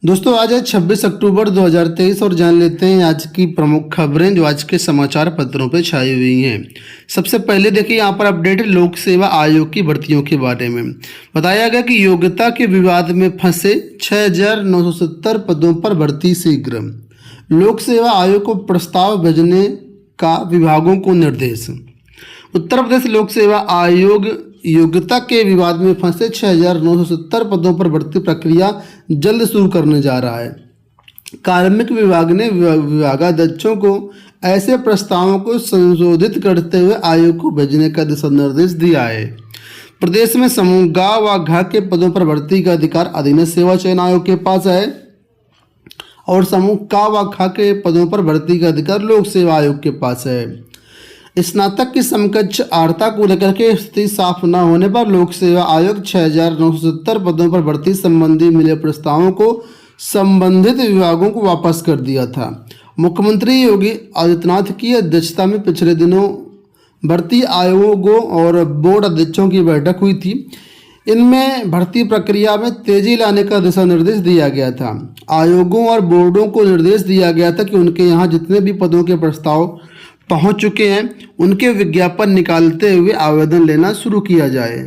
दोस्तों आज है 26 अक्टूबर 2023 और जान लेते हैं आज की प्रमुख खबरें जो आज के समाचार पत्रों पर छाई हुई हैं। सबसे पहले देखिए यहाँ पर अपडेट है लोक सेवा आयोग की भर्तियों के बारे में। बताया गया कि योग्यता के विवाद में फंसे 6,970 पदों पर भर्ती शीघ्र। लोक सेवा आयोग को प्रस्ताव भेजने का विभागों को निर्देश। उत्तर प्रदेश लोक सेवा आयोग योग्यता के विवाद में फंसे 6,970 पदों पर भर्ती प्रक्रिया जल्द शुरू करने जा रहा है। कार्मिक विभाग ने विभागाध्यक्षों को ऐसे प्रस्तावों को संशोधित करते हुए आयोग को भेजने का दिशा निर्देश दिया है। प्रदेश में समूह ग व घ के पदों पर भर्ती का अधिकार अधीनस्थ सेवा चयन आयोग के पास है और समूह क व ख के पदों पर भर्ती का अधिकार लोक सेवा आयोग के पास है। स्नातक की समकक्ष अर्हता को लेकर के स्थिति साफ न होने पर लोक सेवा आयोग 6,970 पदों पर भर्ती संबंधी मिले प्रस्तावों को संबंधित विभागों को वापस कर दिया था। मुख्यमंत्री योगी आदित्यनाथ की अध्यक्षता में पिछले दिनों भर्ती आयोगों और बोर्ड अध्यक्षों की बैठक हुई थी। इनमें भर्ती प्रक्रिया में तेजी लाने का दिशा निर्देश दिया गया था। आयोगों और बोर्डों को निर्देश दिया गया था कि उनके यहाँ जितने भी पदों के प्रस्ताव पहुंच चुके हैं उनके विज्ञापन निकालते हुए आवेदन लेना शुरू किया जाए।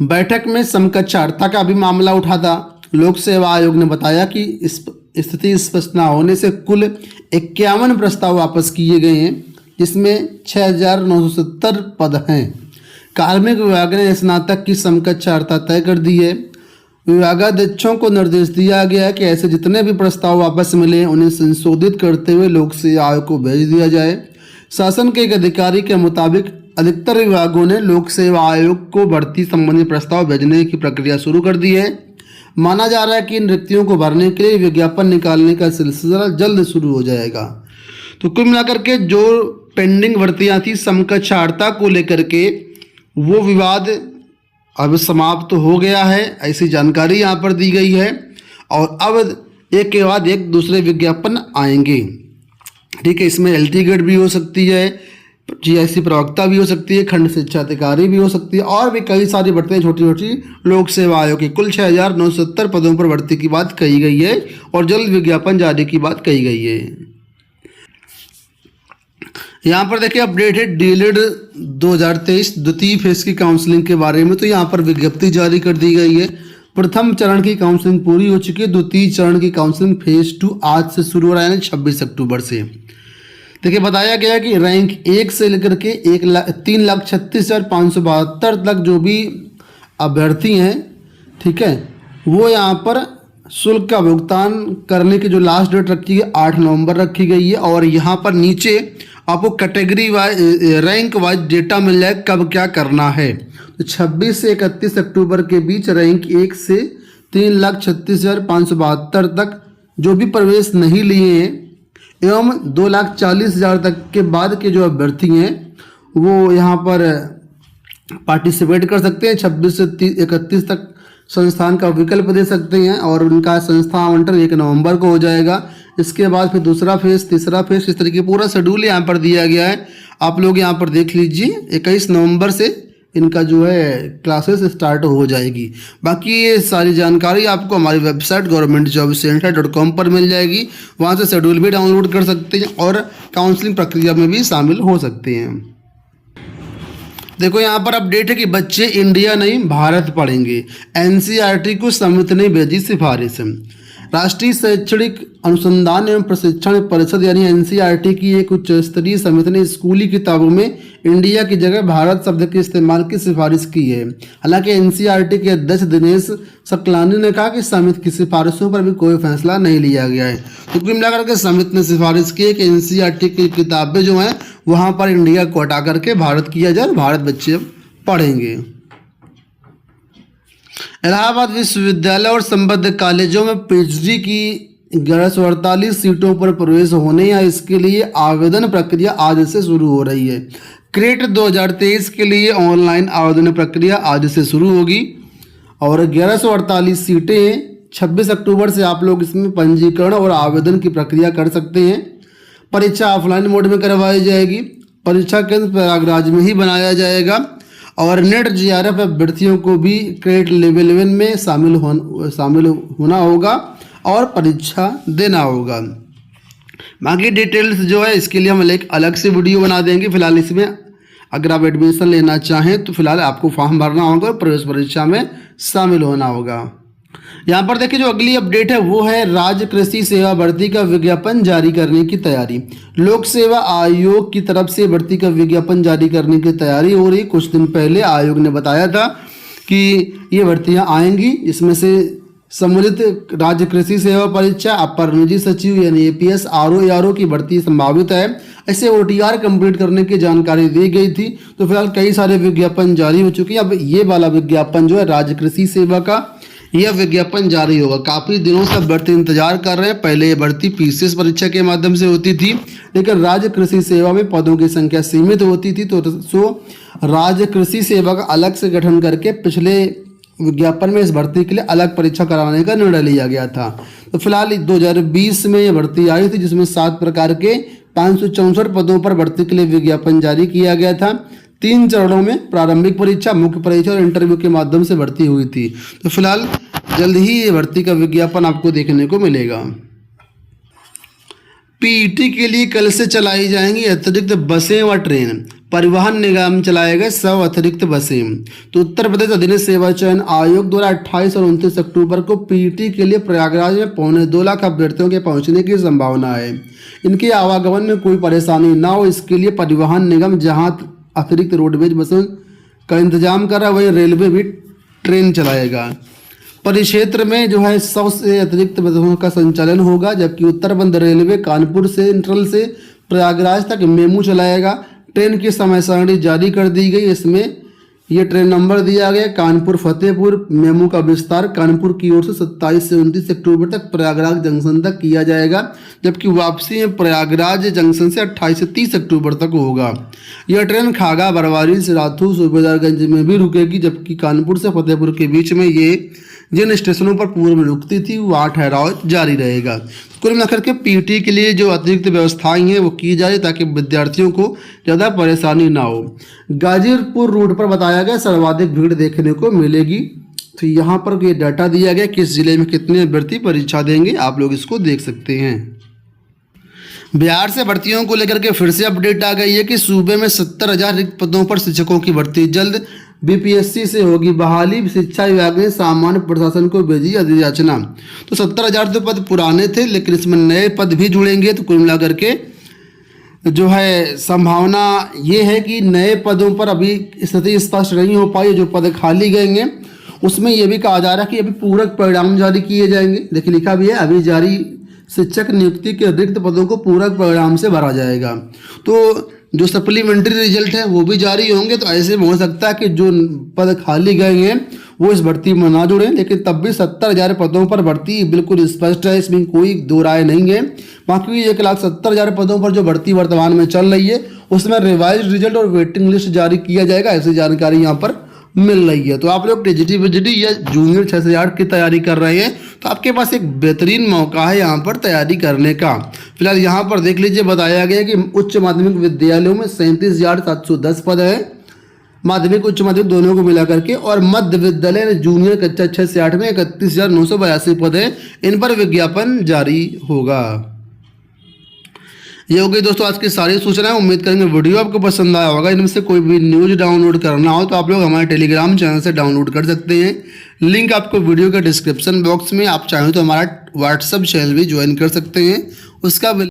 बैठक में समकक्षार्हता का भी मामला उठा था। लोक सेवा आयोग ने बताया कि इस स्थिति स्पष्ट न होने से कुल 51 प्रस्ताव वापस किए गए हैं, जिसमें 6,970 पद हैं। कार्मिक विभाग ने स्नातक की समकक्षार्हता तय कर दी है। विभागाध्यक्षों को निर्देश दिया गया है कि ऐसे जितने भी प्रस्ताव वापस मिले उन्हें संशोधित करते हुए लोक सेवा आयोग को भेज दिया जाए। शासन के एक अधिकारी के मुताबिक अधिकतर विभागों ने लोक सेवा आयोग को भर्ती संबंधी प्रस्ताव भेजने की प्रक्रिया शुरू कर दी है। माना जा रहा है कि इन रिक्तियों को भरने के लिए विज्ञापन निकालने का सिलसिला जल्द शुरू हो जाएगा। तो कुल मिलाकर के जो पेंडिंग भर्तियाँ थी समकक्षार्हता को लेकर के वो विवाद अब समाप्त हो गया है, ऐसी जानकारी यहाँ पर दी गई है और अब एक के बाद एक दूसरे विज्ञापन आएंगे। ठीक है, इसमें LT ग्रेड भी हो सकती है, GIC प्रवक्ता भी हो सकती है, खंड शिक्षा अधिकारी भी हो सकती है और भी कई सारी भर्तियाँ छोटी छोटी लोक सेवा आयोग की कुल 6,970 पदों पर भर्ती की बात कही गई है और जल्द विज्ञापन जारी की बात कही गई है। यहाँ पर देखिए अपडेट है DELED 2023 द्वितीय फेज की काउंसलिंग के बारे में। तो यहाँ पर विज्ञप्ति जारी कर दी गई है। प्रथम चरण की काउंसलिंग पूरी हो चुकी है। द्वितीय चरण की काउंसलिंग फेज 2 आज से शुरू हो रहा है, 26 अक्टूबर से। देखिए बताया गया कि रैंक 1 से लेकर के 3,36,572 तक जो भी अभ्यर्थी हैं, ठीक है, वो यहाँ पर शुल्क का भुगतान करने की जो लास्ट डेट रखी है 8 नवंबर रखी गई है और यहाँ पर नीचे आपको category wise rank wise data मिल जाए कब क्या करना है। तो 26 से 31 अक्टूबर के बीच रैंक 1 से 3,36,572 तक जो भी प्रवेश नहीं लिए हैं एवं 2,40,000 तक के बाद के जो अभ्यर्थी हैं वो यहाँ पर पार्टिसिपेट कर सकते हैं। 26 से 31 तक संस्थान का विकल्प दे सकते हैं और उनका संस्था आवंटन 1 नवंबर को हो जाएगा। इसके बाद फिर दूसरा फेज, तीसरा फेज, इस तरीके पूरा शेड्यूल यहाँ पर दिया गया है। आप लोग यहाँ पर देख लीजिए 21 नवंबर से इनका जो है क्लासेस स्टार्ट हो जाएगी। बाकी ये सारी जानकारी आपको हमारी वेबसाइट governmentjobcenter.com पर मिल जाएगी। वहाँ से शेड्यूल भी डाउनलोड कर सकते हैं और काउंसलिंग प्रक्रिया में भी शामिल हो सकते हैं। देखो यहाँ पर अपडेट है कि बच्चे इंडिया नहीं भारत पढ़ेंगे। NCERT को समिति ने भेजी सिफारिश। राष्ट्रीय शैक्षणिक अनुसंधान एवं प्रशिक्षण परिषद यानी NCERT की एक उच्च स्तरीय समिति ने स्कूली किताबों में इंडिया की जगह भारत शब्द के इस्तेमाल की सिफारिश की है। हालांकि NCERT के अध्यक्ष दिनेश सकलानी ने कहा कि समिति की सिफारिशों पर भी कोई फैसला नहीं लिया गया है। तो कुल मिलाकर के समिति ने सिफारिश की है कि NCERT की किताबें जो हैं वहाँ पर इंडिया को हटा करके भारत किया जाए, भारत बच्चे पढ़ेंगे। इलाहाबाद विश्वविद्यालय और संबद्ध कॉलेजों में PhD की 1148 सीटों पर प्रवेश होने या इसके लिए आवेदन प्रक्रिया आज से शुरू हो रही है। क्रेट 2023 के लिए ऑनलाइन आवेदन प्रक्रिया आज से शुरू होगी और 1148 सीटें हैं। 26 अक्टूबर से आप लोग इसमें पंजीकरण और आवेदन की प्रक्रिया कर सकते हैं। परीक्षा ऑफलाइन मोड में करवाई जाएगी। परीक्षा केंद्र प्रयागराज में ही बनाया जाएगा और नेट जीआरएफ अभ्यर्थियों को भी क्रेडिट लेवल 11 में शामिल होना होगा और परीक्षा देना होगा। बाकी डिटेल्स जो है इसके लिए हम एक अलग से वीडियो बना देंगे। फिलहाल इसमें अगर आप एडमिशन लेना चाहें तो फिलहाल आपको फॉर्म भरना होगा और प्रवेश परीक्षा में शामिल होना होगा। यहाँ पर देखिए जो अगली अपडेट है वो है राज्य कृषि सेवा भर्ती का विज्ञापन जारी करने की तैयारी। लोक सेवा आयोग की तरफ से भर्ती का विज्ञापन जारी करने की तैयारी हो रही। कुछ दिन पहले आयोग ने बताया था कि ये भर्तियां आएंगी, इसमें से सम्मिलित राज्य कृषि सेवा परीक्षा, अपर निजी सचिव यानी एपीएस, आरओ की भर्ती संभावित है। ऐसे ओटीआर कंप्लीट करने की जानकारी दी गई थी। तो फिलहाल कई सारे विज्ञापन जारी हो चुके हैं। अब ये वाला विज्ञापन जो है राज्य कृषि सेवा का, यह विज्ञापन जारी होगा। काफ़ी दिनों से भर्ती इंतजार कर रहे हैं। पहले ये भर्ती पीसीएस परीक्षा के माध्यम से होती थी, लेकिन राज्य कृषि सेवा में पदों की संख्या सीमित होती थी, तो राज्य कृषि सेवा का अलग से गठन करके पिछले विज्ञापन में इस भर्ती के लिए अलग परीक्षा कराने का निर्णय लिया गया था। तो फिलहाल 2020 में ये भर्ती आई थी, जिसमें 7 प्रकार के 564 पदों पर भर्ती के लिए विज्ञापन जारी किया गया था। 3 चरणों में प्रारंभिक परीक्षा, मुख्य परीक्षा और इंटरव्यू के माध्यम से भर्ती हुई थी। तो फिलहाल जल्द ही ये भर्ती का विज्ञापन आपको देखने को मिलेगा। पीईटी के लिए कल से चलाई जाएंगी अतिरिक्त बसें व ट्रेन। परिवहन निगम चलाएगा 100 अतिरिक्त बसें। तो उत्तर प्रदेश अधीनस्थ सेवा चयन आयोग द्वारा 28 और 29 अक्टूबर को पीईटी के लिए प्रयागराज में 2.25 लाख अभ्यर्थियों के पहुंचने की संभावना है। इनके आवागमन में कोई परेशानी ना हो, इसके लिए परिवहन निगम जहां अतिरिक्त रोडवेज बसों का इंतजाम कर रहा है, वहीं रेलवे भी ट्रेन चलाएगा। परिक्षेत्र में जो है 100 से अतिरिक्त बसों का संचालन होगा, जबकि उत्तर मध्य रेलवे कानपुर सेंट्रल से प्रयागराज तक मेमू चलाएगा। ट्रेन की समय सारणी जारी कर दी गई। इसमें ये ट्रेन नंबर दिया गया कानपुर फतेहपुर। मेमू का विस्तार कानपुर की ओर से 27 से 29 अक्टूबर तक प्रयागराज जंक्शन तक किया जाएगा, जबकि वापसी में प्रयागराज जंक्शन से 28 से 30 अक्टूबर तक होगा। यह ट्रेन खागा, बरवारी, सिराथू, सूबेदारगंज में भी रुकेगी, जबकि कानपुर से फतेहपुर के बीच में ये जिन स्टेशनों पर पूर्व में रुकती थी वहाँ ठहराव जारी रहेगा। कुल मिलाकर के पीईटी के लिए जो अतिरिक्त व्यवस्थाएं हैं वो की जाए ताकि विद्यार्थियों को ज़्यादा परेशानी ना हो। गाजीपुर रूट पर बताया गया सर्वाधिक भीड़ देखने को मिलेगी। तो यहाँ पर ये डाटा दिया गया किस जिले में कितने अभ्यर्थी परीक्षा देंगे, आप लोग इसको देख सकते हैं। बिहार से भर्तियों को लेकर के फिर से अपडेट आ गई है कि सूबे में 70,000 रिक्त पदों पर शिक्षकों की भर्ती जल्द। बीपीएससी से होगी बहाली। शिक्षा विभाग ने सामान्य प्रशासन को भेजी अधियाचना। तो 70,000 तो पद पुराने थे, लेकिन इसमें नए पद भी जुड़ेंगे। तो कुल मिलाकर के जो है संभावना ये है कि नए पदों पर अभी स्थिति स्पष्ट नहीं हो पाई। जो पद खाली गए हैं उसमें यह भी कहा जा रहा है कि अभी पूरक परिणाम जारी किए जाएंगे। देखिए लिखा भी है, अभी जारी शिक्षक नियुक्ति के रिक्त पदों को पूरक परिणाम से भरा जाएगा। तो जो सप्लीमेंट्री रिजल्ट है वो भी जारी होंगे। तो ऐसे में हो सकता है कि जो पद खाली गए हैं वो इस भर्ती में ना जुड़े, लेकिन तब भी 70,000 पदों पर भर्ती बिल्कुल स्पष्ट है, इसमें कोई दो राय नहीं है। बाकी 1,70,000 पदों पर जो भर्ती वर्तमान में चल रही है उसमें रिवाइज रिजल्ट और वेटिंग लिस्ट जारी किया जाएगा, ऐसी जानकारी यहाँ पर मिल रही है। तो आप लोग टीजीटी या जूनियर 6,000 की तैयारी कर रहे हैं तो आपके पास एक बेहतरीन मौका है यहाँ पर तैयारी करने का। फिलहाल यहाँ पर देख लीजिए, बताया गया कि उच्च माध्यमिक विद्यालयों में 37,710 पद है, माध्यमिक उच्च माध्यमिक दोनों को मिला करके, और मध्य विद्यालय जूनियर कक्षा 6 से 8 में 31,982 पद है। इन पर विज्ञापन जारी होगा। ये हो गई दोस्तों आज की सारी सूचनाएं। उम्मीद करेंगे वीडियो आपको पसंद आया होगा। इनमें से कोई भी न्यूज डाउनलोड करना हो तो आप लोग हमारे टेलीग्राम चैनल से डाउनलोड कर सकते हैं। लिंक आपको वीडियो के डिस्क्रिप्शन बॉक्स में, आप चाहें तो हमारा व्हाट्सएप चैनल भी ज्वाइन कर सकते हैं, उसका